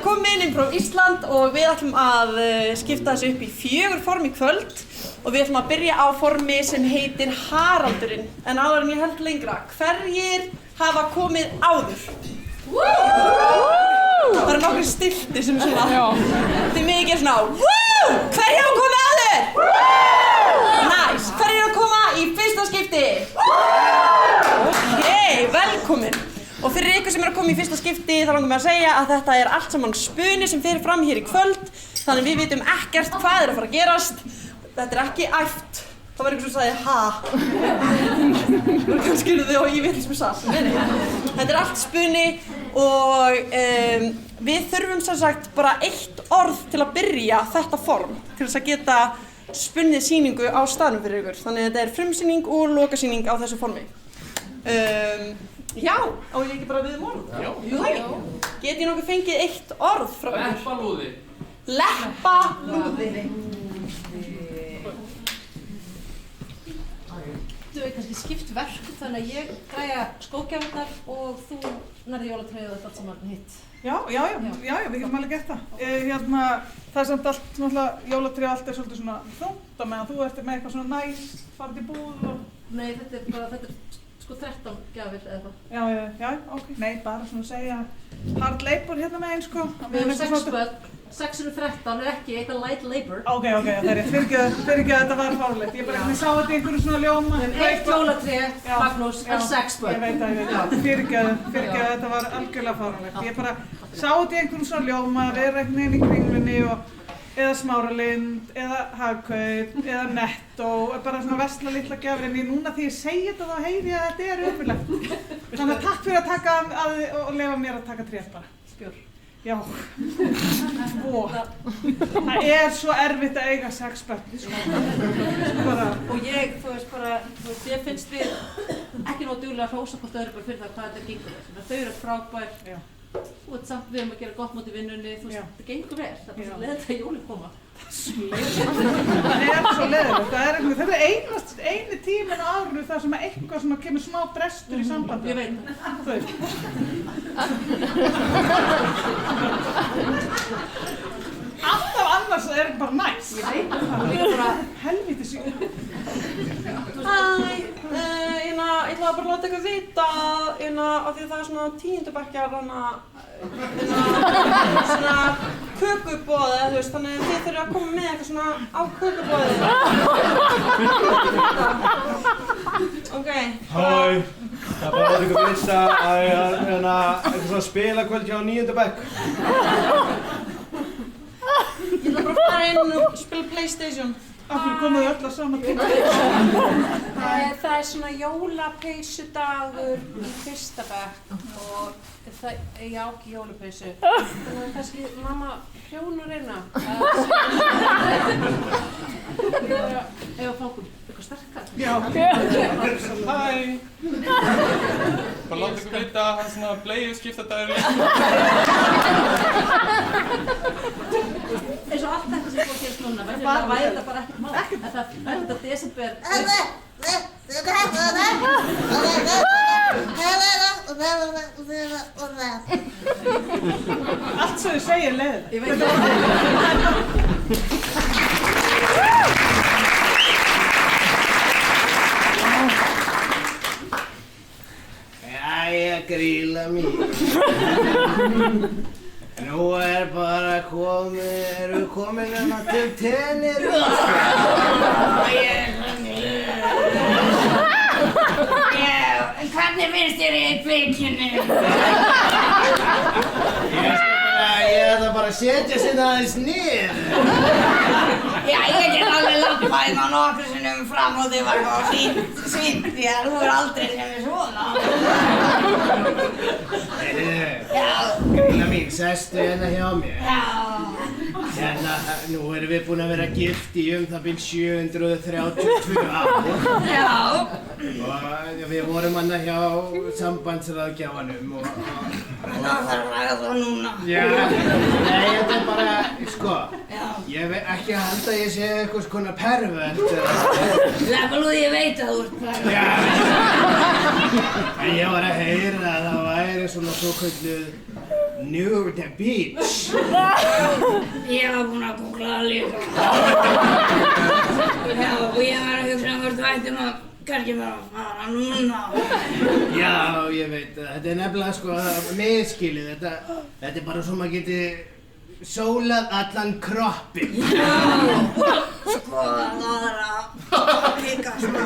komum við inn Improv Ísland og við ætlum að skipta þessu upp í 4 form í kvöld og við ætlum að byrja á formi sem heitir Haraldurinn. En áður en ég held lengra, hverjir hafa komið áður? Það eru nokkrir stilti sem svona, þið mikið er svona hverjir hafa komið áður? Nice, hverjir hafa koma í fyrsta skipti? Ok, velkomin. Og fyrir ykkur sem að koma í fyrsta skipti þá langar mig að segja að þetta allt saman spuni sem fer fram hér í kvöld. Þannig við vitum ekkert hvað að fara að gerast. Þetta ekki æft. Það var einhver sem sagði ha. Kannski eru þið og ég veit sem satt. Þetta allt spuni og við þurfum sem sagt bara 1 orð til að byrja þetta form til þess að geta spunnið sýningu á staðnum fyrir ykkur. Þannig að þetta frumsýning og lokasýning á þessu formi. Já, á ég ekki bara við orð? Já. Get ég nokkuð fengið 1 orð frá ykkur? Leppalúði. Leppalúði. Þú hefur kannski skipt verkum þannig að ég græja skógjafirnar og þú nærði jólatræðið og þetta allt saman hitt. Já, við getum alveg gert það. Það samt allt, náttúrulega, jólatræðið allt svolítið svona þungt á meðan þú ert með eitthvað svona næs, farið í búð og... Nei, þetta er sko 13 gjafir eða eitthvað. Já, ok. Nei, bara svona að segja hard labor hérna með sko. Við höfum 6 börn, 6 eru 13 er ekki eitthvað light labor. Ok, það er rétt. Fyrirgeðu að þetta var fárlegt. Ég bara sá þetta í einhverju svona ljóma. Við höfum 1 jólatré, Magnús, en 6 börn. Ég veit það. Fyrirgeðu að þetta var algjörlega fárlegt. Ég bara sá þetta í einhverju svona ljóma, vera einhvern veginn í Kringlunni eða Smáralind, eða Hagkaup, eða Netto, bara svona versla litla gjafir, en núna því ég segi þetta þá heyri ég að þetta er ömurlegt. Þannig að takk fyrir að taka og leyfa mér að taka tréð bara. Spjór. Já. Það er svo erfitt að eiga 6 börn, sko. Og ég finnst við ekki nóg duglega að hrósa hvort öðru bara fyrir það hvað þetta gengur. Þau eru frábær. Þú veit samt við að gera gott mót í vinnunni, þú veist, þetta gengur vel, það er bara svo leiðilegt að jólin koma. Það er svo leiðilegt, þetta er eini tíminn á árinu þar sem eitthvað svona kemur smá brestur í sambandi. Ég veit Alltaf annars er þetta bara næs. Ég veit það. Líka bara helvíti síg. Ég ætla bara að láta ykkur vita af því að það er svona 10. bekkjar svona kökuboði, þú veist, þannig að þið þurfið að koma með eitthvað svona á kökuboði. Ok. Hæ, það bara láta ykkur vita að ég eitthvað svona spilakvöld hjá 9. bekk. Ég ætla bara að fara inn og spila PlayStation. Af hverju komuðu öll á sama tíma? Það er svona jólapeysudagur í 1. bekk og það er ekki jólapeysu. Þannig að kannski mamma prjónar eina. ef að fáum eitthvað sterkar. Já. Hæ. Bara láta ykkur vita að það er svona bleiuskiptadagur. Eins og allt þetta sem fór gerst núna, það væri þetta bara ekkert mál. En það er þetta desember. Allt sem þau segir leiðilegt. Ég veit það. Jæja, Grýla mín. Nú bara eru komin hérna til tennir. Hvernig finnst þér í blikinu? Ég ætla bara að setja sig aðeins niður. Já, ég get alveg lappað hérna nokkru sinnum fram og þið var eitthvað svínt því að þú er aldrei sem við svona. Já. Grýla mín, sestu hérna hjá mér. Já. Hérna, nú erum við búin að vera gift í það bil 732 ár. Já. Og við vorum hérna hjá sambandsráðgjafanum og... Það þarf að ræða það núna. Já, nei, þetta er bara, sko, Já. ég veit ekki að halda að ég sé eitthvað svona pervert. Leppalúði, ég veit að þú ert pervert. Já, en ég var að heyra að það væri svona svokölluð Nudity Beach. Ég var búinn að googla það líka. Já, og ég var að hugsa hvort við ættum að kannski bara að fara núna. Já, ég veit það. Þetta er nefnilega sko miskilið. Þetta er bara svo maður geti sólað allan kroppinn. Já, sko aðra líka svona.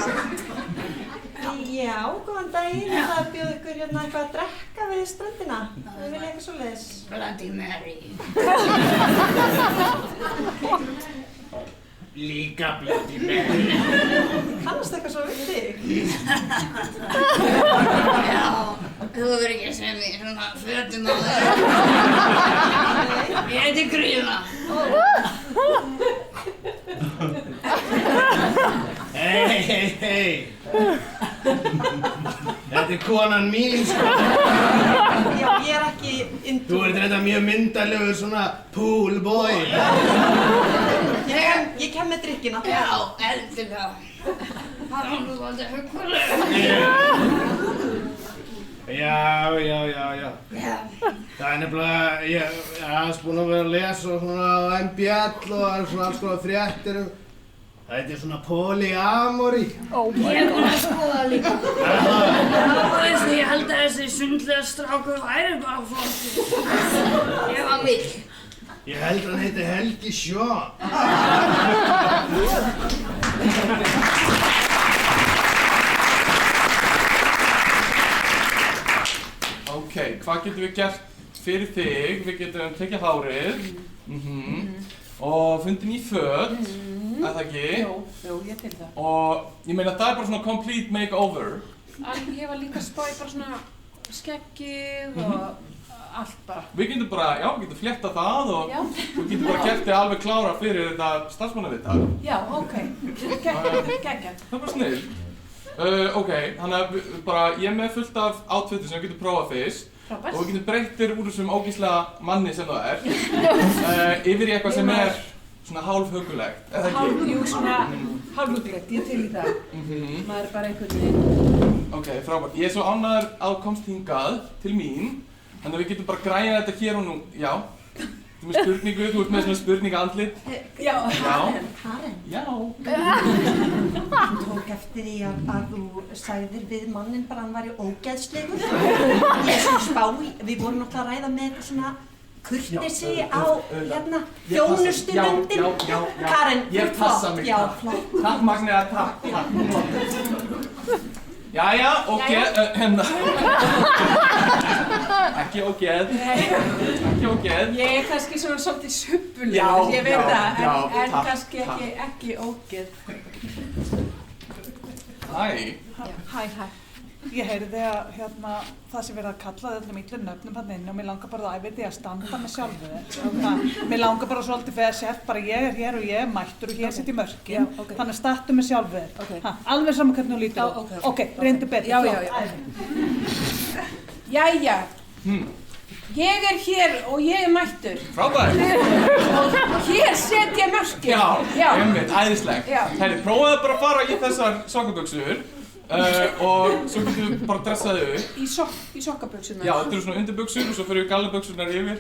Já, góðan daginn. Það er bjóð ykkur hérna eitthvað að drekka við ströndina. Við vilja eitthvað svoleiðis. Bloody Mary. Líka Bloody Mary. Kannast eitthvað svo við þig? Já, þú verður ekki að segja mig svona fötum á þér. Ég heiti Gríma. Hei. Þetta er konan mín sko. Já, ég er ekki Þú ert þetta mjög myndarlegur svona pool boy. Ég kem með drykkina. Já, endilega. Það var nú svolítið huggulega. Já. Það er nefnilega, ég er aðeins búinn að vera að lesa svona á MBL og það er svona alls konar fréttir þetta er svona polyamory. Ég er búinn að skoða líka. Já, veistu, ég held að þessi sundlega strákur væri bara flottur. Ég var vill. Ég held að hann heiti Helgi Sjó. Ok, hvað getum við gert fyrir þig? Við getum tekið hárið og fundið ný föt, er það ekki? Jú, ég til það. Og ég meina það er bara svona complete makeover. Ég var líka að spá í bara svona skeggið og allt bara. Við getum bara, já, við getum fléttað það og við getum bara gert þig alveg klára fyrir þetta starfsmannaviðtal. Já, ok. Geggjað. Það er bara snill. Ok, þannig að ég er með fullt af outfitum sem við getum prófað fyrst. Frábært. Og við getum breytt þér úr þessum ógeðslega manni sem það er yfir í eitthvað sem er svona hálfhugulegt, eða ekki? Jú, svona hálfhuggulegt, ég til í það. Maður er bara einhvern veginn. Ok, frábært. Ég er svo ánægður að þú komst hingað til mín, þannig að við getum bara græjað þetta hér og nú. Já. Þú ert með spurningu, þú ert með svona spurningaandlit. Já. Karen. Já. Þú tók eftir því að þú sagðir við mannin bara að hann væri ógeðslegur. Ég er svona spá í, við vorum náttúrulega að ræða með eitthvað svona kurteisi á hérna þjónustulundin. Karen, þú ert flott. Já, flott. Takk Magnea, takk. Jæja, ógeð, ekki ógeð. Ekki ógeð. Ég er kannski svona svolítið suppulegur, ég veit það, en kannski ekki ógeð. Hæ. Hæ. Ég heyrði að það sem verið að kalla öllum illum nöfnum hann inni og mér langar bara að æfa því að standa með sjálfu þér. Mér langar bara svolítið fyrir að segja bara ég er hér og ég er mættur og hér sitt í mörkin. Þannig að startu með sjálfu þér. Alveg saman hvernig þú lítur út. Ok, reyndu betur. Já. Jæja. Ég er hér og ég er mættur. Frábært. Hér set ég mörkin. Já, einmitt, æðislegt. Herri, prófaðu bara að fara í þessar sokkabuxur. Og svo getum við bara dressaði upp. Í sokkabuxurnar? Já, þetta eru svona undirbuxur og svo fyrir við gallabuxurnar yfir.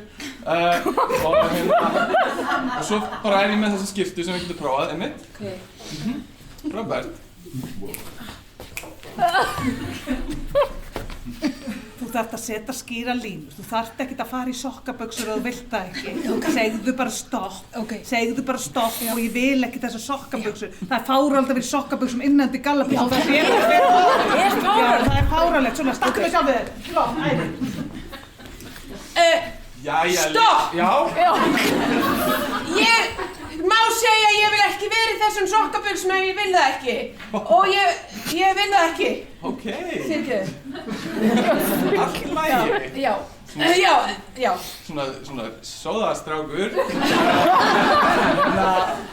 Og svo bara er ég með þessi skyrtu sem við getum prófað, einmitt. Ok. Frábært. Þú þarft að setja skýra línur. Þú þarft ekkert að fara í sokkabuxur og þú vilt það ekki. Segðu bara stopp. Segðu bara stopp og ég vil ekki þessar sokkabuxur. Það er fáránlegt að vera í sokkabuxum innandi gallabuxum. Það er fáránlegt. Það er fáránlegt. Svona, státtu mig sjálf við þér. Flott, æði. Stopp! Já. Ég má segja að ég vil ekki vera í þessum sokkabuxum ef ég vil það ekki. Og ég vil það ekki. Ok. Fyrirgefðu. Allt í lagi. Já. Svona sóðastrákur.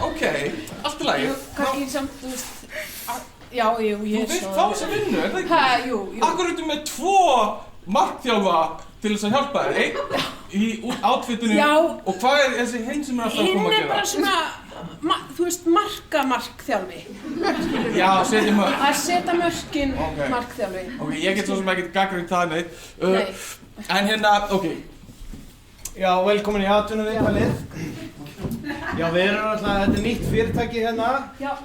Ok, allt í lagi. Kannski samt, þú veist, já, ég er Þú vilt fá þessa vinnu, er það ekki? Jú. Akkur ertu með 2 markþjálfa til þess að hjálpa þér, einn í outfitinu og hvað er þessi hinn sem er alltaf að koma að gera? Hinn er bara svona, þú veist, markþjálfi. Já, setja mörk. Að setja mörkin markþjálfi. Ok, ég get svo sem ekkert gagnrýnt það neitt. En hérna, ok, Já, velkomin í atvinnuviðtalið. Já, við erum alltaf, þetta er nýtt fyrirtæki hérna,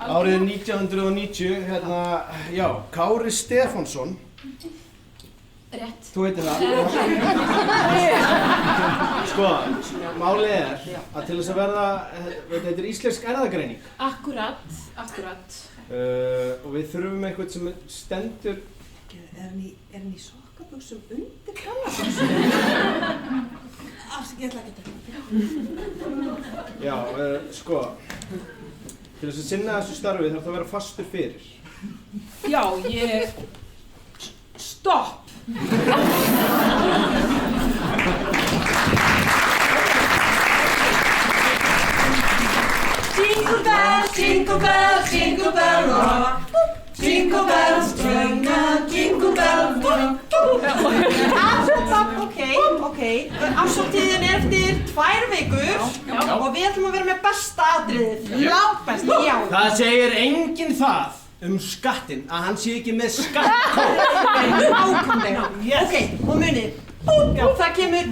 árið 1990, hérna, já, Kári Stefánsson. Rétt. Þú heitir það. Sko, málið er að til þess að verða, þetta er íslensk erfðagreining. Akkurat. Og við þurfum eitthvað sem stendur. Er hann í sokkabuxum undir gallabuxum? Ég ætla ekki að Já, sko, til þess að sinna þessu starfi þarf það að vera fastur fyrir. Já, stopp! Jingle bells, jingle bells, jingle bell rock. Jingle bells, jingle bell rock. Ok. Árshátíðin er eftir 2 vikur og við ætlum að vera með besta atriðið. Langbest. Já. Það segir enginn það skattinn að hann sé ekki með skattkóð. Nákvæmlega. Ok, og munið, það kemur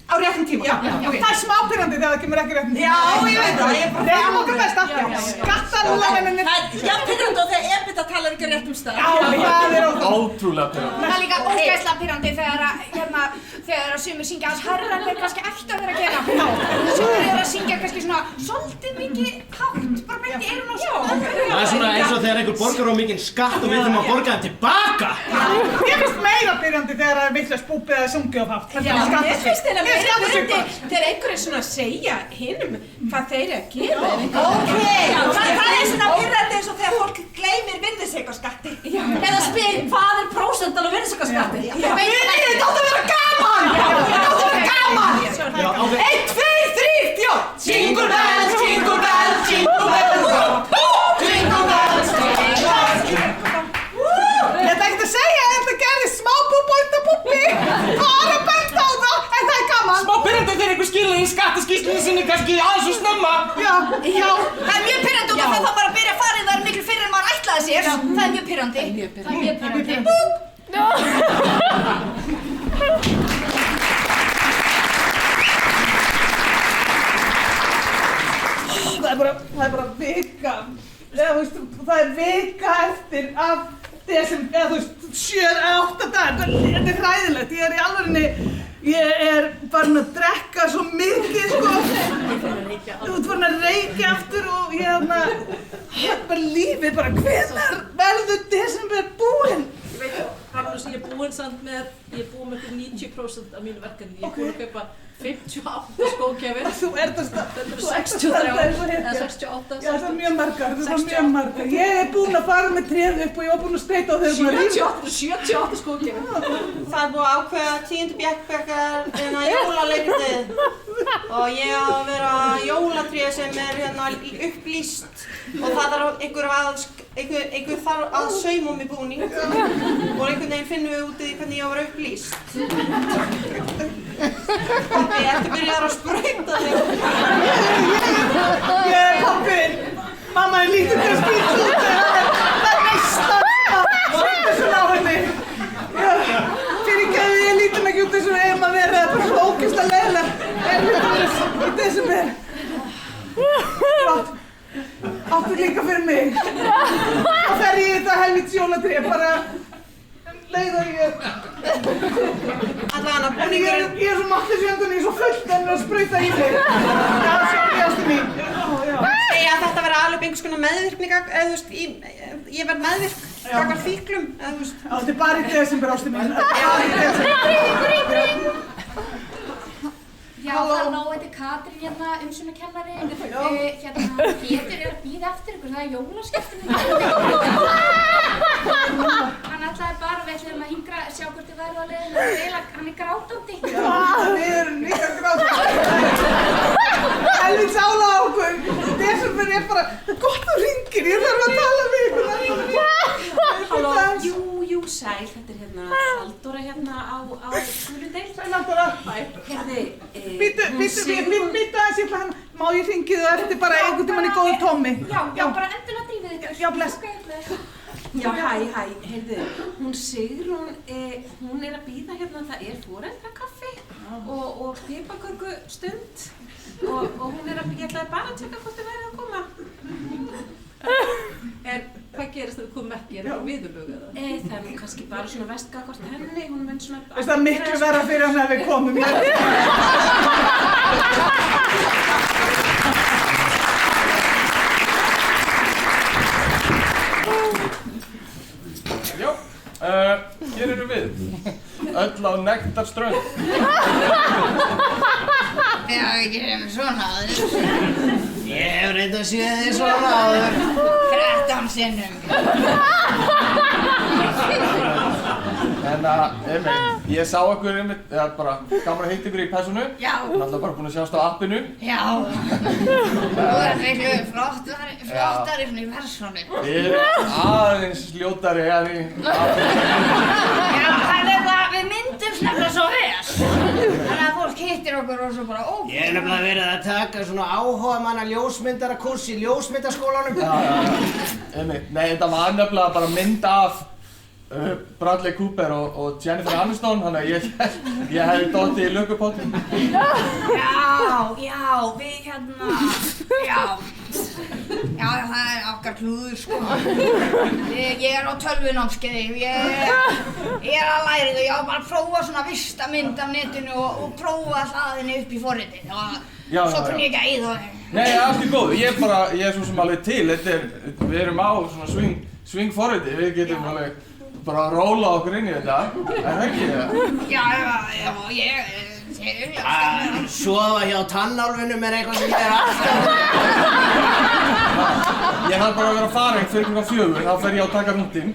á réttum tíma. Já. Það er smá pirrandi þegar það kemur ekki réttum tíma. Já, ég veit það. Reynum okkar besta. Skattalúðamenninni. Já, pirrandi og þegar EBITDA talar ekki á réttum stað. Já, það er ótrúlega. Ótrúlega pirrandi. Það er líka ógeðslega pirrandi þegar sumir syngja aðeins hærra en þeir kannski ættu að vera að gera. Sumir eru að syngja kannski svona svolítið mikið hátt, bara beint í eyrun og svo. Það er svona eins og þegar einhver borgar á mikinn skatt og við þurfum að borga hann tilbaka. Ég finnst meira pirrandi þegar það er vitlaust búbið eða sungið of hátt. Já, mér finnst þeirra meira pirrandi þegar einhver er svona að segja hinum hvað þeir eru að gera. Ok, það er svona pirrandi eins og þegar fólk gleymir virðisaukaskatti. Eða spyr hvað er prósentan á virðisaukaskatti. Þetta átti að vera gaman! Þetta átti að vera gaman! 1, 2, 3, 4! Jingle bells, jingle bells, jingle bells rock. Jingle bells, jingle bells. Ég ætla ekkert að segja að þetta gerði smá búbóita-búbbi. Bara bent á það, en það er gaman. Smá pirrandi þegar einhver skilur í skattaskýrslunni sinni kannski aðeins og snemma. Já. Það er mjög pirrandi og það þarf bara að byrja að fara í það miklu fyrir en maður ætlaði sér. Það er mjög pirrandi. Það er bara vika. Það er vika eftir af desember, eða þú veist, 7-8 dagar. Þetta er hræðilegt. Ég er í alvörinni, ég er farin að drekka svo mikið, sko. Þú ert farin að reykja aftur og ég er bara lífið, bara hvenær verður desember búinn? Ég veit það, Magnús, ég er búinn samt með, ég er búinn með 90% af mínu verkefni. Ég er búinn að kaupa 58 skógjafir. Þú ert að Þetta eru 63 eða 68. Já, það er mjög margar, Ég er búinn að fara með tréð upp og ég var búinn að steita á þeirra 78 skógjafir. Það er búið að ákveða 10. bekkar jólaleikritið og ég á að vera jólatré sem er upplýst og það þarf einhver þarf að sauma mig búning og einhvern veginn finnum við út í hvernig ég á að vera upplýst. Pabbi, ertu byrjaðar að sprauta þig? Pabbi, mamma er lítið til að skýta út það er neistan Svolítið svona á henni Fyrirgefðu, ég lítum ekki út eins og eigum að vera Það er bara svo ógeðslega leiðilegt í desember Flott Áttu líka fyrir mig Og fer ég í þetta helvíts jólatré bara leið og ég Allavega búningurinn Ég er svo mattisjöndun, ég er svo fullkominn að sprauta í mig Já, sorry, ástu mín Segja að þetta verði alveg einhvers konar meðvirkni eða þú veist, ég verð meðvirk gagnvart fíklum, eða þú veist Já, þetta er bara í desember, ástu mín Já, halló, þetta er Katrín hérna, umsjónarkennari. Pétur er að bíða eftir ykkur, það er jólaskemmtun. Hann ætlaði bara, við ætlum að hingra, sjá hvort þið væru á leiðinu og hann er grátandi. Já, við erum líka grátandi. Helvíts ála á okkur. Desember er bara, það er gott að hringir, ég þarf að tala við ykkur. Halló, jú, sæl, þetta er hérna Halldóra hérna á Súludeild. Sæl Halldóra. Herði, Býttu aðeins, ég ætla hann, má ég hringi þau eftir bara einhvern tímann í góðu tómi? Já, bara endilega drífið ykkur. Já, bless. já, hæ, heyrðu, hún Sigrún, hún er að bíða hérna, það er foreldrakaffi og piparköku stund og hún ég ætlaði bara að tjekka hvort þið værið að koma. En hvað gerist þegar þú komum ekki? Það viðurlög eða? Það nú kannski bara svona vestgagvart henni, hún mun svona... Veist það miklu verra fyrir hann að við komum hér. Já, hér erum við. Öll á nektarströnd. Já, við gerum svona áður. Ég hef reyndað að séð þig svona áður. 13 sinnum. En ég sá ykkur bara gaman að hitta ykkur í persónu. Já. Náttúrulega bara búin að sjást á appinu. Já. Þú miklu flottari svona í persónu. Þið eru aðeins ljótari en í appinu. Já, við myndumst nefnilega svo vel. Þannig að fólk hittir okkur og svo bara Ég hef nefnilega verið að taka svona áhugamanna ljósmyndarakurs í ljósmyndaskólanum. Já. Nei, þetta var nefnilega bara mynd af Bradley Cooper og Jennifer Aniston, þannig að ég hefði dottið í lukkupottinn. Já, við Já, það okkar klúður, sko. Ég á tölvunámskeiði, ég að læra þetta, ég á bara að prófa svona vista mynd af netinu og prófa hlaðinni upp í forritið og svo kunni ég ekki að eyða það. Nei, allt er góð, ég er svo sem alveg til, við erum á svona swing forriti, við getum alveg bara að róla okkur inn í þetta, það ekki það? Já, sofa hjá tannálfunum eitthvað sem ég alltaf. Ég þarf bara að vera farin fyrir klukkan 4, þá fer ég að taka rúntinn.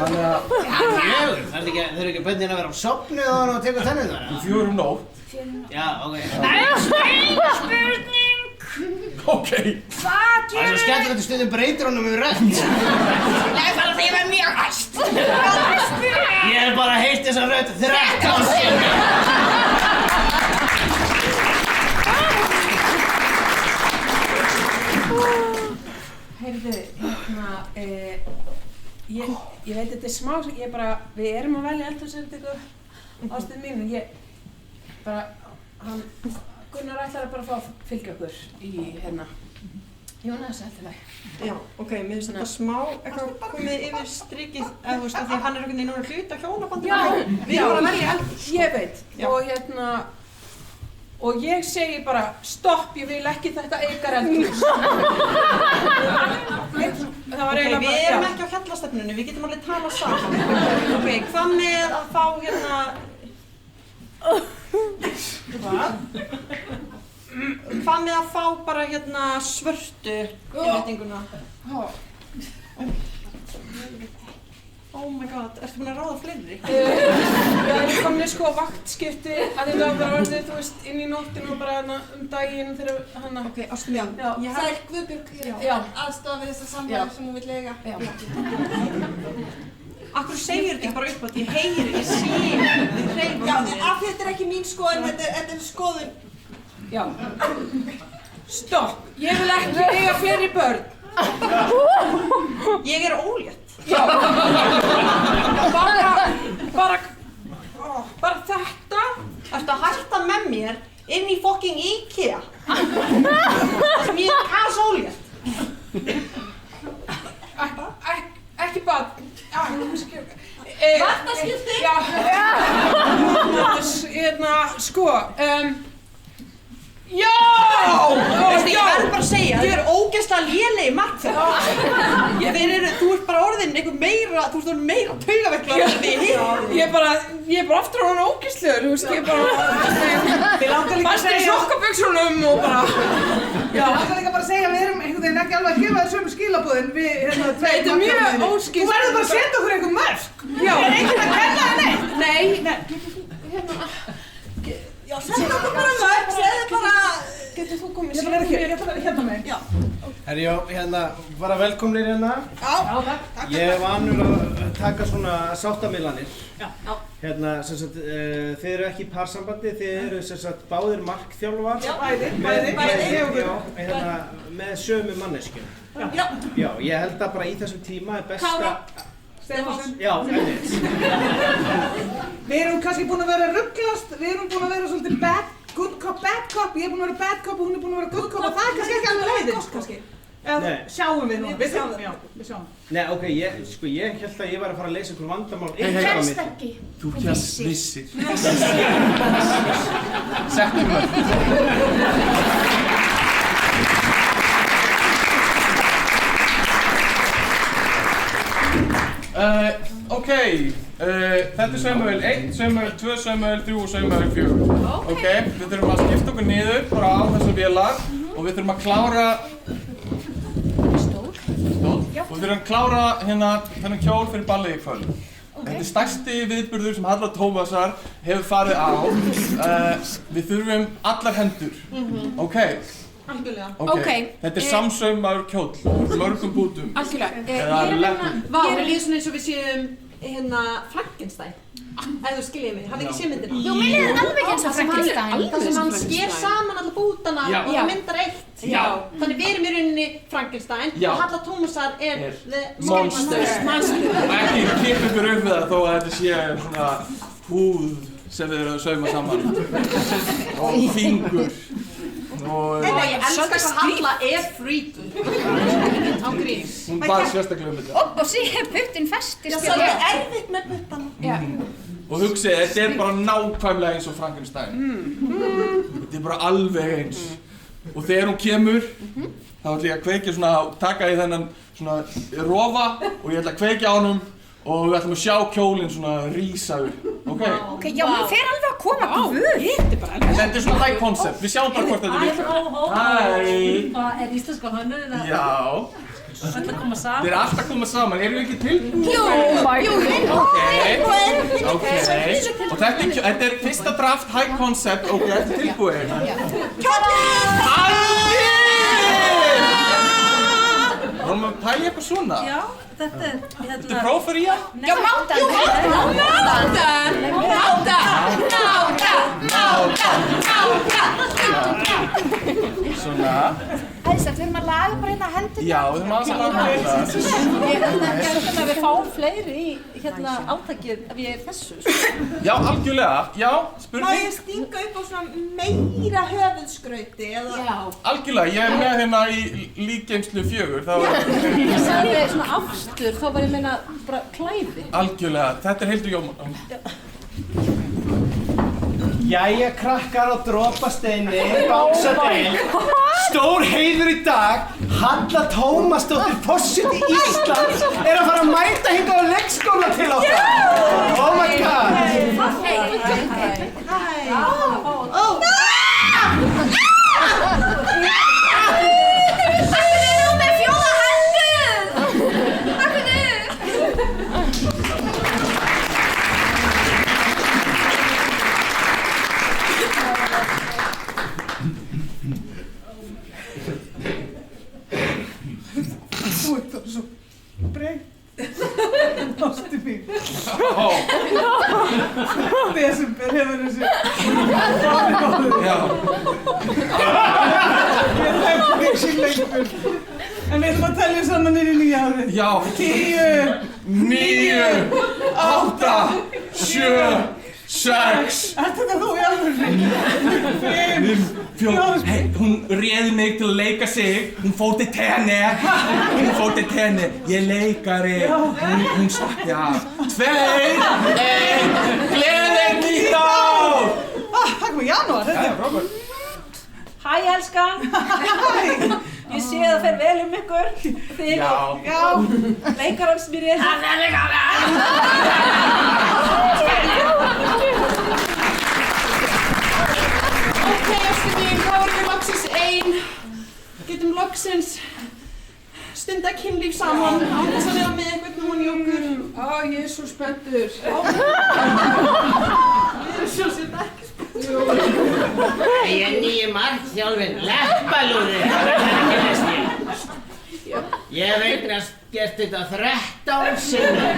Þannig að... Fjögur? Þau eru ekki bönnin að vera á sofnu og teka tennurnar? 4 nótt. Já, ok. Það er spurning! Ok. Hvað gerir... Það er svo skemmtilegt að stundum breytir honum rödd. Nei, bara því ég verð mjög hæst. Ég hef bara heyrt þessa rödd 13 sinnum. Heyrðu, ég veit þetta smá, við erum að velja eldhúsið ástin mín, Gunnar ætlar bara að fá að fylgja okkur í Jónas ætlaði. Já, ok, mér finnst þetta smá eitthvað komið yfir strikið, eða þú veist, af því að hann einhvern veginn núna hluta hjónabandinu. Já, við erum bara að velja eldhús. Ég veit, og ég segi bara, stopp, ég vil ekki þetta ykkar eldhús. Við erum ekki á hjallastefnunni, við getum alveg talað saman. Ok, hvað með að fá Hvað? Hvað með að fá bara svörtu innréttinguna? Oh my god, ertu búin að ráða fleiri? Já, ég er komin sko vaktskipti að þetta var bara orðið, þú veist, inn í nóttinu og bara daginn þegar Ok, ástum já. Það er Guðbjörg aðstofa við þessa samræðu sem hún vill eiga. Akkur segir þetta bara upp á því, ég heyri, ég sé, við hreyfum Já, af þetta er ekki mín skoðun, þetta er skoðun. Já. Stopp, ég vil ekki eiga fleiri börn. Ég er ólétt. Já. Bara þetta. Ertu að hætta með mér inn í fucking IKEA? Það sem ég er kasólétt. Ekki barn. Vatnaskipti? Já. Sko, já! Veistu, ég verð bara að segja, þið eru ógeðslega lélegi markþjóð. Þú ert bara orðinn einhver meira, þú ert orðinn meira taugaveiklaður en því hitt. Ég er bara aftur á hann ógeðslegur, þú veist, ég er bara... Við langar líka að segja... Fastur í sokkaböksunum og bara... Við langar líka bara að segja að við erum einhvern veginn ekki alveg að gefa þér sömu skilabúðin við Þetta er mjög óskilt. Þú verður bara að setja okkur einhver mörk. Já. Er enginn að kenna það neitt? Nei. Já, setja okkur bara mörg, segðu bara... Getur þú komið Ég ætla að vera hérna megin. Já. Herjó, bara velkomnir hérna. Já, takk. Ég er vanur að taka svona sáttamílanir. Já. Þið eru ekki í parsambandi, þið eru báðir markþjálfar. Já, Bæði. Með sömu manneskjum. Já. Já, ég held að bara í þessum tíma er best að... Stefánsson. Já, einmitt. Við erum kannski búin að vera að rugglast, við erum búin að vera svolítið good cop, bad cop, ég er búin að vera bad cop og hún er búin að vera good cop og það er kannski ekki alveg leiðin, kannski. Eða sjáum við núna, við sjáum. Nei, ok, ég held að ég var að fara að leysa einhver vandamál. Ég helst ekki. Þú vissir. Settum það. Ok, þetta er Samuel 1, Samuel 2, Samuel 3 og Samuel 4. Ok, við þurfum að skipta okkur niður bara á þessar vélar og við þurfum að klára og við þurfum að klára hérna þennan kjól fyrir ballið í kvöld. Þetta er stærsti viðburður sem Halla Tómasar hefur farið á. Við þurfum allar hendur. Ok? Algjörlega. Ok. Þetta er samsaumaður kjóll, mörgum bútum. Algjörlega. Eða leppum. Vá, mér líður svona eins og við séum Frankenstein. Ef þú skiljið mig, hafði ekki séð myndina? Jú, mér líður alveg eins og Frankenstein. Það sem hann sker saman alla bútana og það myndar eitt. Já. Þannig við erum í rauninni Frankenstein og Halla Tómasar er the monster. Og ekki klippa ykkur upp við það þó að þetta sé svona húð sem við erum að sauma saman. Og fingur. Ég elska hvað Halla er freaky. Á grís. Hún bað sérstaklega þetta. Og sé puttin festist. Það er erfitt með puttana. Og hugsið, þetta er bara nákvæmlega eins og Frankenstein. Þetta er bara alveg eins. Og þegar hún kemur, þá ætla ég að kveikja svona, taka í þennan svona rofa og ég ætla að kveikja á honum og við ætlum að sjá kjólinn svona rísa upp. Ok? Ok, já, hún fer alveg að koma guð. Þetta er svona high concept, við sjáum bara hvort þetta virkar. Hæ! Hvað er íslenska hönnuð? Já. Þetta er að koma saman. Þeir eru alltaf að koma saman, erum við ekki tilbúin? Jú, Ok. Og þetta er fyrsta draft high concept og við erum tilbúin. Allir! Varum við að pæla eitthvað svona? Já, þetta er... Þetta er próf fyrir ég? Já, mátan. Svona. Æðislegt, við erum að laga bara hérna hendurna. Já, við erum aðeins að laga þetta. Ég held að við fáum fleiri í átakið ef ég er þessu. Já, algjörlega. Já, spurning. Má ég stinga upp á svona meira höfuðskrauti eða? Já. Algjörlega, ég er með hérna í líkgeymslu 4. Ég sagði svona afstur, þá var ég meina bara klæði. Algjörlega, þetta er Hildur Jómann. Jæja krakkar á Dropasteini, báksadeild. Stór heiður í dag, Halla Tómasdóttir forseti Íslands er að fara að mæta hingað á leikskóla til okkar. Oh my god! Þú ert það svo breytt. Ástu mín. Desember hefur þessu. Já. Ég hef ekki lengur. En við ætlum að telja saman inn í nýja árið. Já. 10, 9, 8, 7, 6. Er þetta þú í alvörunni? 5, 4. Hei, hún réði mig til að leika sig. Hún fór til tenni. Ég er leikari. Hún sagt já. 2, 1, gleðilegt nýtt ár! Það kom í janúar, þetta er Robert. Hæ, elskan. Ég sé að það fer vel ykkur. Þig og leikarans mér er. Það er leikarans! Ok, ástu mín, þá erum við loksins ein. Getum loksins stunda kynlíf saman á þess að vera með einhvern hún í okkur. Ég er svo spenntur. Við erum svo sem ekki spenntur. Ég er nýju markþjálfinn, Leppalúði. Ég hef eignast gert þetta 13 sinnum.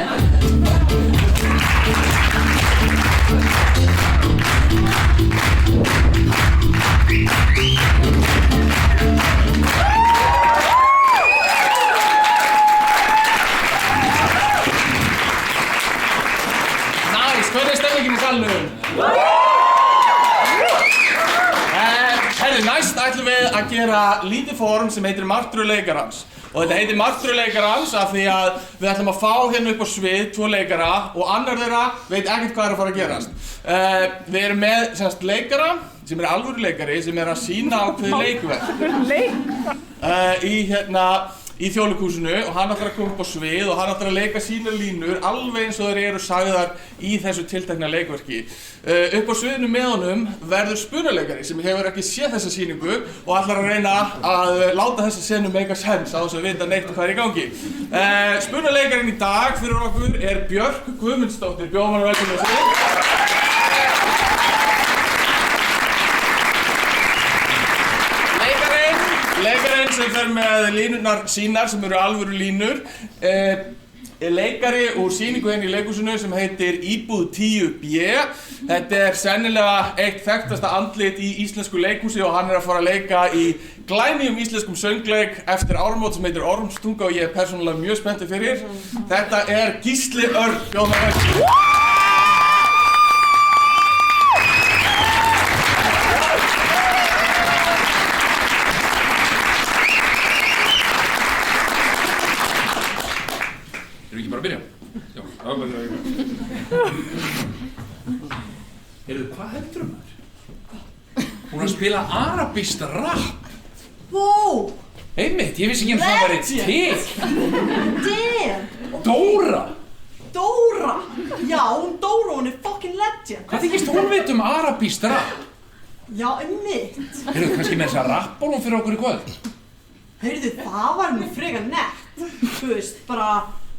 að gera lítið form sem heitir Martröð leikarans. Og þetta heitir Martröð leikarans af því að við ætlum að fá hérna upp á svið 2 leikara og annar þeirra veit ekkert hvað að fara að gerast. Við erum með leikara sem alvöru leikari sem að sýna ákveðið leikverk í Þjóðleikhúsinu og hann ætlar að koma upp á svið og hann ætlar að leika sínar línur alveg eins og þeir eru sagðar í þessu tiltekna leikverki. Upp á sviðinu með honum verður spunaleikari sem hefur ekki séð þessa sýningu og ætlar að reyna að láta þessa senu make sense á þess að vita neitt hvað í gangi. Spunaleikarin í dag fyrir okkur Björk Guðmundsdóttir. Bjóðum hann velkomin á svið. Leikarinn sem fer með línurnar sínar sem eru alvöru línur leikari úr sýningu í leikhúsinu sem heitir Íbúð 10B. Þetta sennilega eitt þekktasta andlit í íslensku leikhúsi og hann að fara að leika í glænýjum íslenskum söngleik eftir áramót sem heitir Ormstunga og ég persónulega mjög spenntur fyrir. Þetta Gísli Örn. Bjóðum hann velkomin. Ekki bara að byrja? Já. Heyrðu, hvað heldur maður? Hún að spila arabískt rapp. Wow! Einmitt, ég vissi ekki það væri til. Damn! Dóra! Dóra! Já, Dóra, hún fucking legend. Hvað þykist hún veit arabískt rapp? Já, einmitt. Heyrðu, kannski með þess að rappból hún fyrir okkur í kvöld? Heyrðu, það var nú frekar nett. Þú veist, bara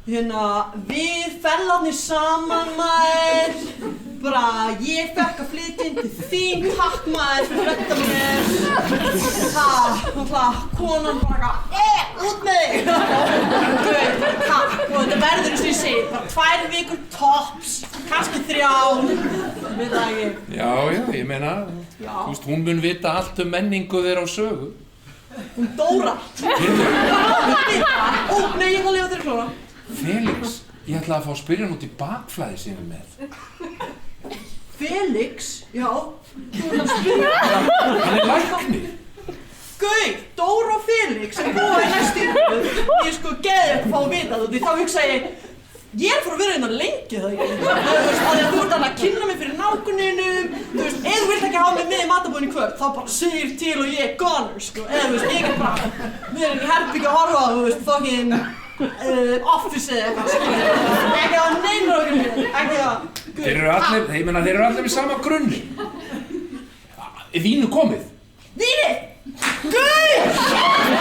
við fellarnir saman maður, bara ég fekk að flytja inn til þín, takk maður fyrir að redda mér. Konan bara út með þig. Takk, og þetta verður eins og ég segi, bara 2 vikur tops, kannski 3, veit það ekki. Já, ég meina, þú veist, hún mun vita allt menningu þeirra á sögu. Hún Dóra. Heyrðu. Nei, ég ætla að lifa þér klára. Felix, ég ætlaði að fá að spyrja hann út í bakflæði sem ég með. Felix? Já, þú ætlaði að spyrja hann? Hann læknir. Gauð, Dóra og Felix sem búa í næstu íbúð. Ég geði ekki að fá að vita það því þá hugsaði ég fór að vera hérna lengi það ekki. Þú ert að kynna mig fyrir nágrunninum. Þú veist, ef þú vilt ekki hafa mig með í matabóðinu í kvöld, þá bara segir til og ég goner, Eða þú veist, ég bara við erum í herbyggja að horfa á, þú veist, fucking office eða eitthvað, ekki að neina okkur, ekki að Þeir eru allir við sama grunni. Vínu komið. Víni! Gauð!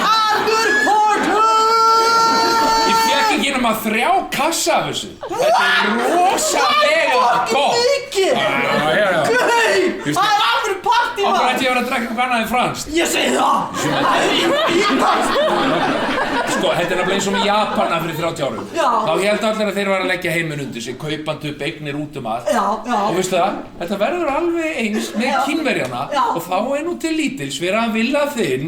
Alvör portur! Ég fekk ekki nema 3 kassa af þessu. Þetta rosalega gott. Það mikið! Gauð! Það alvöru partí maður! Okkur ætti ég að vera að drekka eitthvað annað en franskt. Ég segi það! Það ítalskt! Sko, þetta nefnilega eins og með Japana fyrir 30 árum. Já. Þá held allir að þeir var að leggja heiminn undir sig, kaupandi upp eignir út allt. Já. Og veistu það, þetta verður alveg eins með Kínverjana. Já. Og þá nú til lítils vera að vilja þinn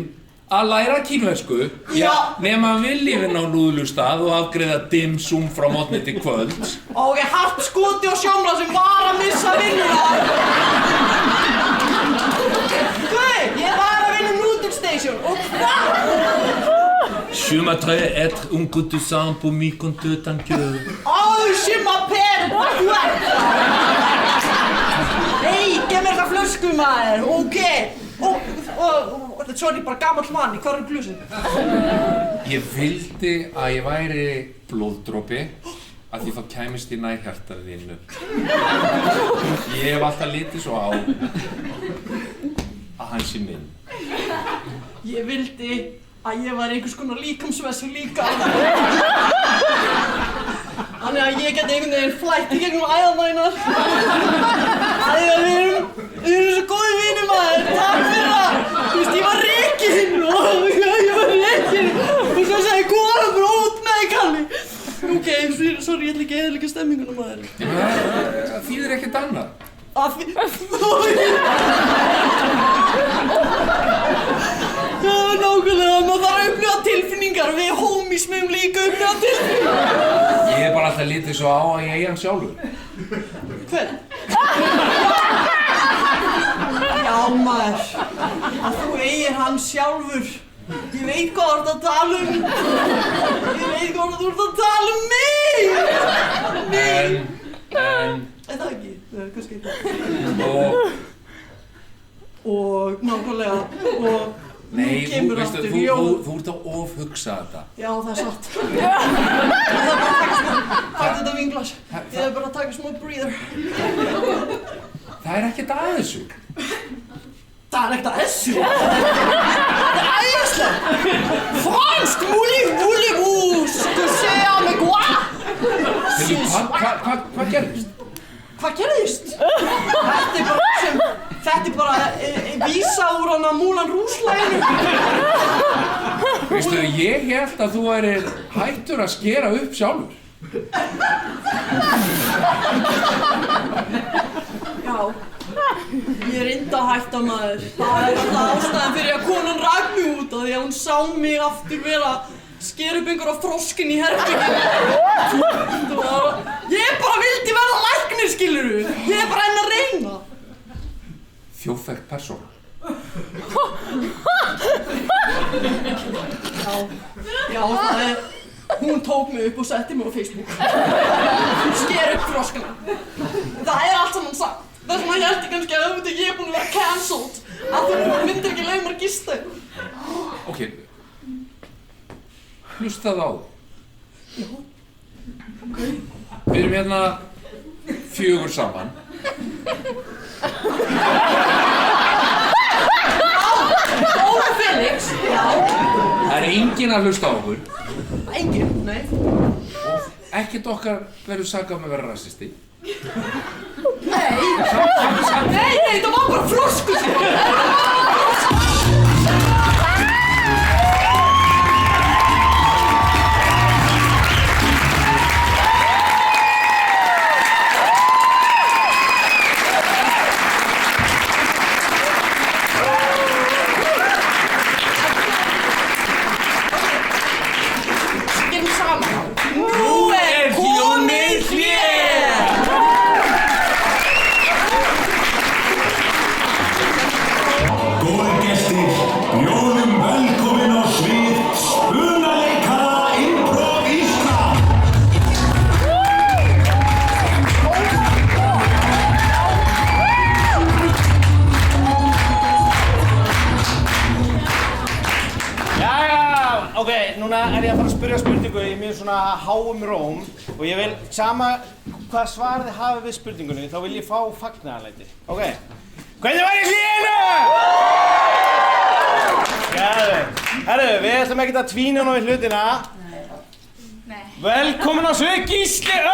að læra kínversku. Já. Nema að vilja vinna á núðlustað og afgreiða dim sum frá morgni til kvölds. Og ég hart skoti og sjómla sem var að missa vinnuna. Ég var að vinna Noodle Station og hvað? Je m'attrais être un coup de sang pour m'y compter tant que... Oh, je m'appelle Baguette! Hey, gef mér það flösku maður, ok. Sorry, bara gamall manni, hvað glusin? Ég vildi að ég væri blóðdropi að því þá kæmist ég nær hjartað þínu. Ég hef alltaf litið svo á að hann sé minn. Ég vildi að ég var einhvers konar líkamsvessu líka. Þannig að ég geti einhvern veginn flætt í gegnum æðarnar. Þegar við erum svo góðir vinir maður, takk fyrir það. Þú veist, ég var rekinn og svo sagði konan bara út með þig Kalli. Ok, sorry, ég ætla ekki að eyðileggja stemminguna maður. Það þýðir ekkert annað. Já, nákvæmlega, maður þarf að upplifa tilfinningar, við homies megum líka upplifa tilfinningar. Ég hef bara alltaf litið svo á að ég eigi hann sjálfur. Hvern? Já, maður. að þú eigir hann sjálfur. Ég veit hvað þú ert að tala um. Ég veit hvað þú ert að tala um mig. En það ekki, kannski ekki. Og nákvæmlega, og nú kemur aftur jól. Þú ert að ofhugsa þetta. Já, það satt. Það bara takk þetta vinglas. Ég bara að taka smá breather. Það ekkert að þessu. Það ekkert að þessu? Það æðislega! Franskt, voulez-vous que c'est avec quoi? Hvað gerðist? Hvað gerðist? Þetta bara vísa úr hana Moulin Rouge-laginu. Veistu, ég hélt að þú værir hættur að skera upp sjálfur. Já, ég reyndi að hætta maður. Það alltaf ástæðan fyrir að konan rak mig út af því að hún sá mig aftur vera að skera upp einhverja froskin í herberginu. Ég bara vildi verða læknir, skilurðu. Ég bara enn að reyna. Þjóðþekkt persóna. Já, það hún tók mig upp og setti mig á Facebook. Hún sker upp froskana. Það allt saman sagt. Þess vegna held ég kannski að auðvitað ég búin að vera cancelled. Að þú myndir ekki leyfa mér að gista þig. Ok. Hlustaðu á þig. Já. Ok. Við erum hérna 4 saman. Óla Felix, já. Það enginn að hlusta á okkur. Enginn, nei. Og ekkert okkar verður sakað með að vera rasisti. Nei, það var bara froskur. Núna er ég að fara að spyrja spurningu í mjög svona háum róm og ég vil, sama hvað svar þið hafið við spurningunni, þá vil ég fá fagnaðarlæti. Ok, hvernig var í hlénu? Geðveikt. Herru, við ætlum ekkert að tvína nú við hlutina. Nei. Velkomin á svið Gísli Örn!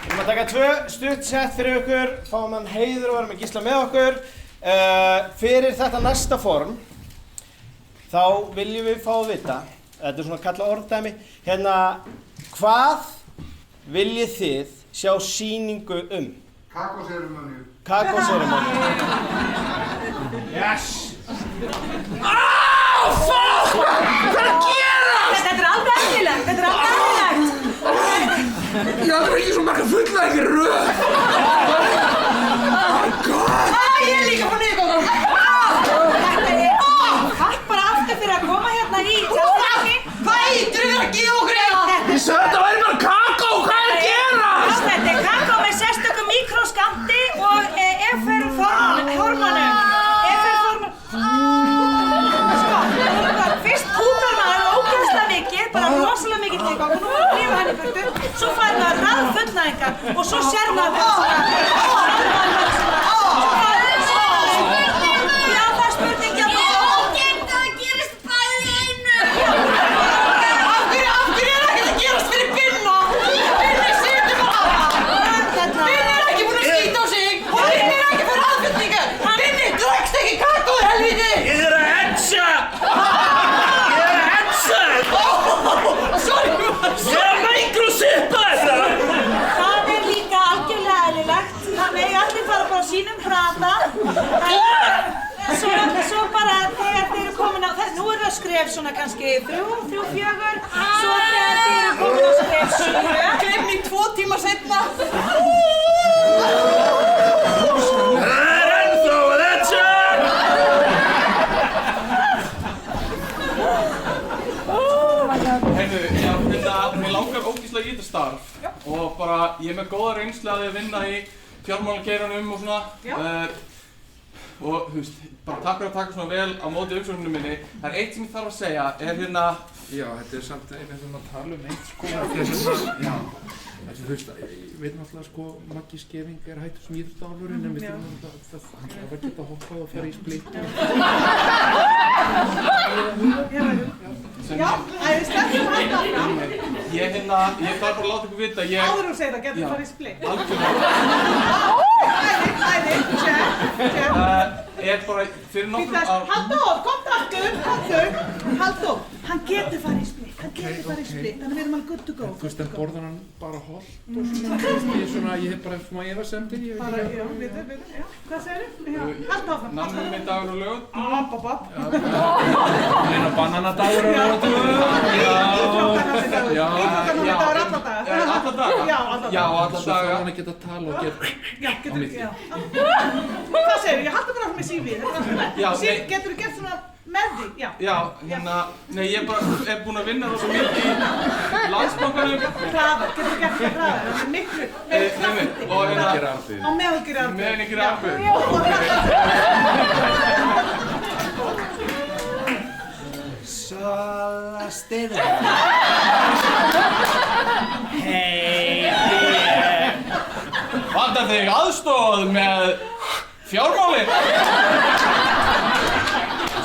Við erum að taka 2 stutt sett fyrir okkur, fáum hann heiður að vera með Gísla með okkur. Fyrir þetta næsta form, þá viljum við fá að vita, þetta svona kallað orðdæmi, hérna, hvað viljið þið sjá sýningu um? Kakóseremoníu. Kakóseremoníu. Yes! Fuck! Hvað er að gera? Þetta alveg eðlilegt, Ég hafði ekki svo marga fullnægir röð! Oh god! Ég er líka frá niðurgóðum! Takk bara aftur fyrir að koma hérna í tjálfræðinni. Hvað heitir þið að gefa okkur eða? Ég sagði þetta væri bara kakó, hvað er að gera? Þetta er kakó með sérstökum mikróskamti og hormónum. Fyrst kúkar maður ógeðslega mikið, bara rosalega mikið til og nú rífa hann í burtu, svo fær maður raðfullnæðingar og svo sér maður Já, það er spurning Það gerist bæði í einu. Af hverju er ekkert að gerast fyrir Binna? Binni situr bara Binni er ekki búinn að skýta á sig og Binni er ekki fyrir raðfullningu. Binni, drekst ekki kakóið, helvíti! Ég er að hetsa! Sorry! Ég er að mikrosippa þetta! Það er líka algjörlega eðlilegt. Það megi allir fara bara á sínum hraða. Svo bara þegar þið eru komin á, nú er það skref svona kannski 3, 4, svo þegar þið eru komin á skref 7. Greip mig 2 tíma seinna. og bara ég er með góða reynslu að vinna í fjármálageiranum og svona. Og þú veist, bara takk fyrir að taka svona vel á móti umsókninni minni. Það er eitt sem ég þarf að segja, hérna... Já, þetta samt við þurfum að tala eitt sko. Já. Þessi, þú veist, ég veit náttúrulega sko, Maggi Skeving hættur sem íþróttaálfurinn, en við þurfum hann þarf að geta hoppað og fara í splitt. Já, við stefnum hann áfram. Ég þarf bara að láta ykkur vita, Áður og segir það, getur farið í splitt. Algjörlega. Æði, check. Ég bara, fyrir nokkrum árum... Halldór, komdu aftur. Halldór, hann getur farið í splitt. Þannig við erum alveg good to go. Þú veist, en borðar hann bara holt og svona, ég hef bara smá efasemdir, ég veit ekki. Já, við, já. Hvað segirðu? Haldt áfram. Namnum minn dagur og lögut. Meina bananadagur og lögut. Já. Alla daga. Já, alla daga. Svo þarf hann að geta að tala og geta... Já, Hvað segirðu? Ég haldi bara með CV. Geturðu gert svona með því? Já, nei, ég bara er búinn að vinna rosa mikið í Landsbankanum. Hraðar, geturðu gert það hraðar? Það er miklu krafti. Á meðan gerir arbið. Meðan ég gerir arbið. Svala Styrðar. Hei, Vantar þig aðstoð með fjármálin?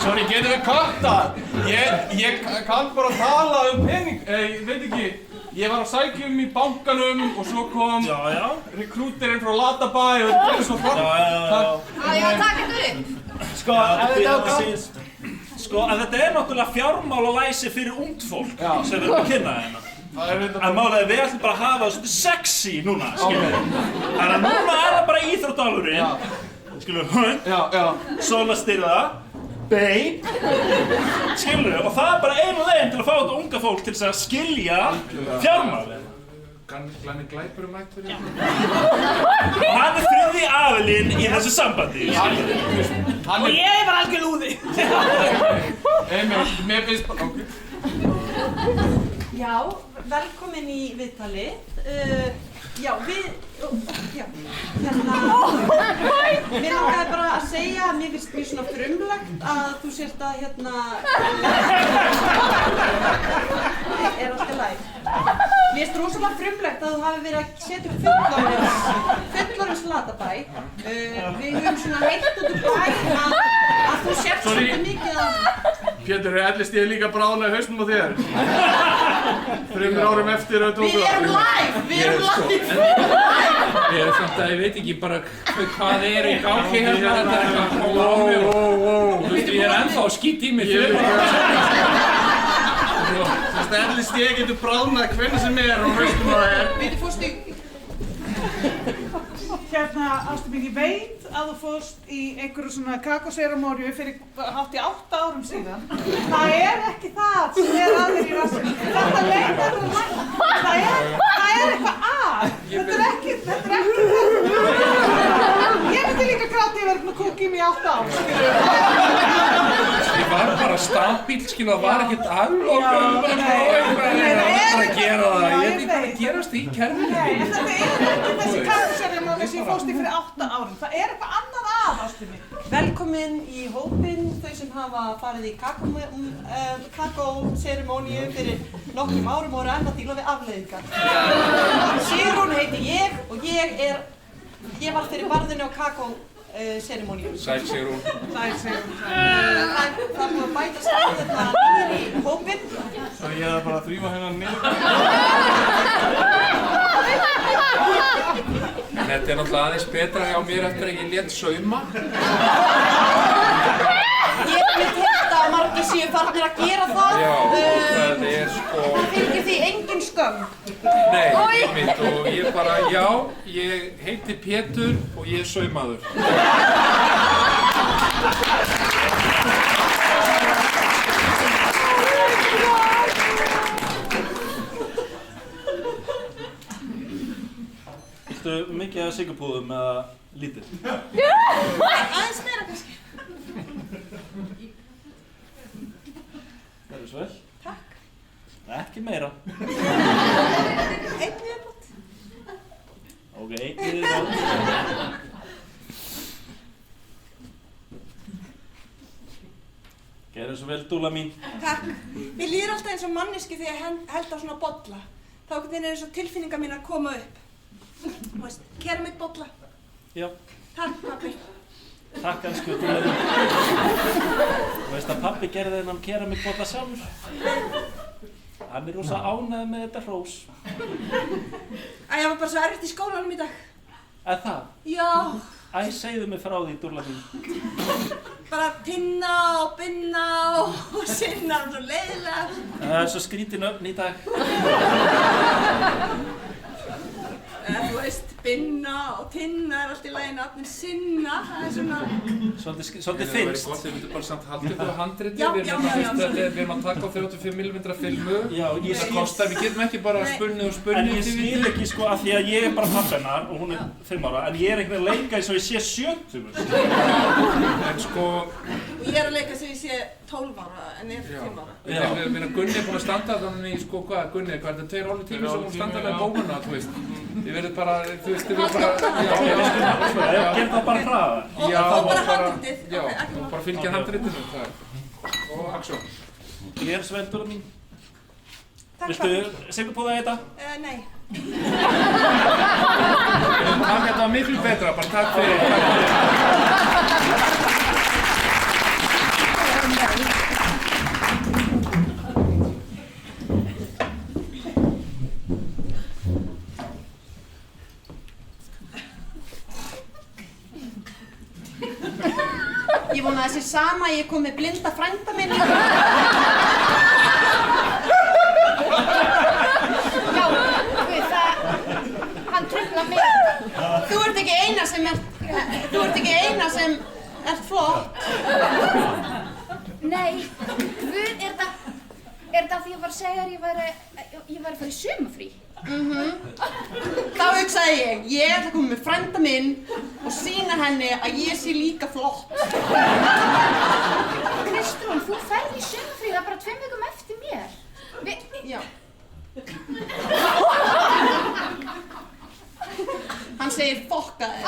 Sorry, getum við kattað? Ég kann bara tala pening, ég veit ekki. Ég var að sækja í bankanum og svo kom rekrúterinn frá Latabæ og það er svo fram. Já, takk þetta upp. Sko, en þetta er náttúrulega fjármálalæsi fyrir ungt fólk sem við erum að kynna hérna. En málega við ætlum bara að hafa það svolítið sexy núna, skiljum. Þannig að núna er það bara íþróttálfurinn, skiljum, Svala Styrðar, Babe, skiljum, og það er bara einu leiðin til að fá þetta unga fólk til þess að skilja fjármálin. Glæni glæpur mætt fyrir Og hann er þriðji aðilinn í þessu sambandi. Og ég er bara algjör lúði. Mér finnst bara... Já, velkomin í viðtalið. Mér langaði bara að segja að mér finnst mjög svona frumlegt að þú sért að er alltaf læg. Mér finnst rosalega frumlegt að þú hafi verið að setja upp fullorðins Latabæ. Við höfum svona heilt út úr bæ að þú sért svolítið mikið að... Pétur, ellist ég líka bráðna í hausnum á þér? 3 árum eftir að tóku... Við erum live! Ég er samt að ég veit ekki bara hvað er í gangi hérna, þetta er eitthvað á mig og... Þú veist, ég er ennþá að skýta í mig fyrir. Þú veist, ellist ég getur bráðnað hvernig sem er á hausnum á þér. Við fórst í... Ástu mín, ég veit að þú fórst í einhverju svona kakóseramóriu fyrir hátt í 8 árum síðan. Það er ekki það sem er að þér í rassinu. Þetta leitar þú langt. Það er eitthvað að. Þetta er ekki það. Ég myndi líka gráti yfir að kúka í mig í 8 ár, Ég var bara stabíl, skilu, það var ekkert aðlokum. Það var að gera það. Ég veit ekki hvað að gerast í kerfinu. Þetta er ekki þessi kakóseramóriu sem ég fórst í fyrir 8 árum. Það er eitthvað annað að, Ástu mín. Velkomin í hópinn, þau sem hafa farið í kakóserimóníu fyrir nokkrum árum og eru enn að díla við afleiðingar. Sigrún heiti ég og ég var fyrir varðinu á kakóserimóníu. Sæl Sigrún. Sæl Sigrún. Það er búið að bæta þetta nýður í hópinn. Svo ég er bara að þrýfa hennar niður. Þetta er náttúrulega aðeins betra hjá mér eftir að ég lét sauma. Ég veit þetta að margir séu farnir að gera það. Já, það er sko... Það fylgir því engin skömm. Nei, einmitt og ég bara, já, ég heiti Pétur og ég er saumaður. Viltu mikið af sykurpúðum eða lítið? Aðeins meira kannski. Það er svo vel. Takk. Ekki meira. Einn viðbót. Ok, viðbót. Gerðu svo vel, dúlla mín. Takk. Mér líður alltaf eins og manneski þegar ég held á svona bolla. Þá er eins og tilfinningar mín að koma upp. Þú veist, keramikbolla. Já. Takk, pabbi. Takk, elsku dúlla mín. Þú veist að pabbi gerði þennan keramikbolla sjálfur. Hann er rosa ánægður með þetta hrós. Ég var bara svo erfitt í skólanum í dag. Það? Já. Segðu mig frá því, dúlla mín. Bara Tinna og Binna og Sinna og svo leiðilega. Það er svo skrítin öfn í dag. Þú veist, Binna og Tinna er allt í lagi, nafnin Sinna, það er svona... Svolítið finnst. Það er bara samt haldið fyrir handriti. Já. Við erum að taka á 35 mm filmu. Já, það kostar, við getum ekki bara spunnið og spunnið. En ég skil ekki sko, af því að ég er bara pabbi hennar og hún er 5 ára, en ég er einhvern veginn að leika eins og ég sé 70. En sko... Og ég er að leika sem ég sé 12 ára, en ég er 5 ára. Gunni er búinn að standa þannig í sko, Gunni, hvað er þetta 2 hálfur tími sem hún standa með bókuna, þú veist. Þið verður bara, þú veist, þið verður bara... Gerð það bara hraða? Og bara handritið. Já, og bara fylgja handritinu, það er. Og aksjón. Ég er svo vel, dúlla mín. Takk, Viltu sigurpúða þetta? Nei. Takk, þetta var miklu betra, bara takk fyrir. Ég vona að það sé sama að ég kom með blinda frænda minn. Já, hann truflar mig. Þú ert ekki eina sem ert flott. Nei, Guð, er það því ég var að segja að ég væri að fara í sumafrí? Þá hugsaði ég ætla að koma með frænda minn og sýna henni að ég sé líka flott. Kristrún, þú ferð í sumafrí, það er bara 2 vikum eftir mér. Já. Hann segir fokka þér.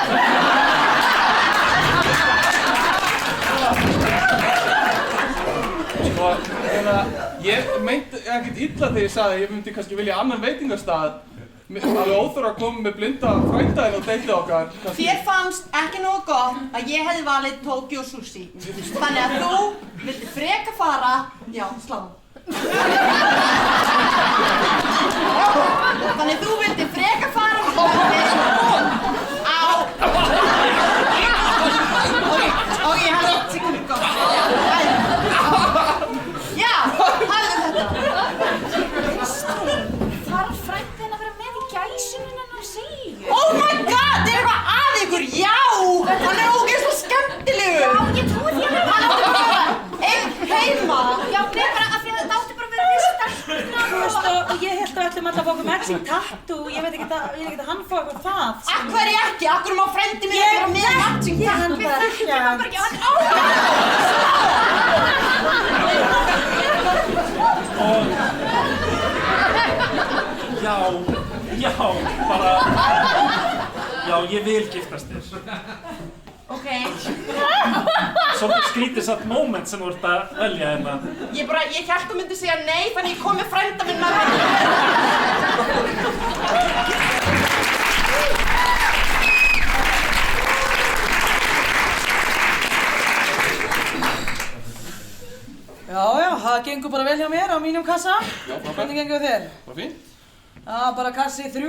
Sko, ég meinti ekkert illa þegar ég sagði að ég myndi kannski vilja annan veitingastað. Alveg óþarf að koma með blinda frændaðinn og deilið okkar. Þér fannst ekki nógu gott að ég hefði valið Tokyo Sushi. Þannig að þú vildi freka fara, já, slá. Þannig þú vildi freka fara á... Ok, hann er sikkert gott. Já, hafðu þetta. Þarf frændin að vera með í gæsunum en að segja? Oh my god, er eitthvað að ykkur? Já, hann er ógeðslega skemmtilegur. Já, ég trúi því að hann átti bara að vera einn heima. Já, nei, bara af því að þetta átti bara að vera við stelpuna. Þú veist, og ég held að ætlum alltaf að fá okkur matching tattoo, ég veit ekki að hann fá eitthvað það. Af hverju ekki? Af hverju má frændi minn vera með matching tattoo? Við þekkjum hann bara ekki, hann Já, bara... Já, ég vil giftast þér. Ok. Svolítið skrítið satt moment sem þú ert að velja hérna. Ég hélt þú myndi segja nei, þannig ég kom með frænda minn með mér. Já, það gengur bara vel hjá mér á mínum kassa. Já, Hvernig gengur þér? Bara fínt. Já, bara kassi 3.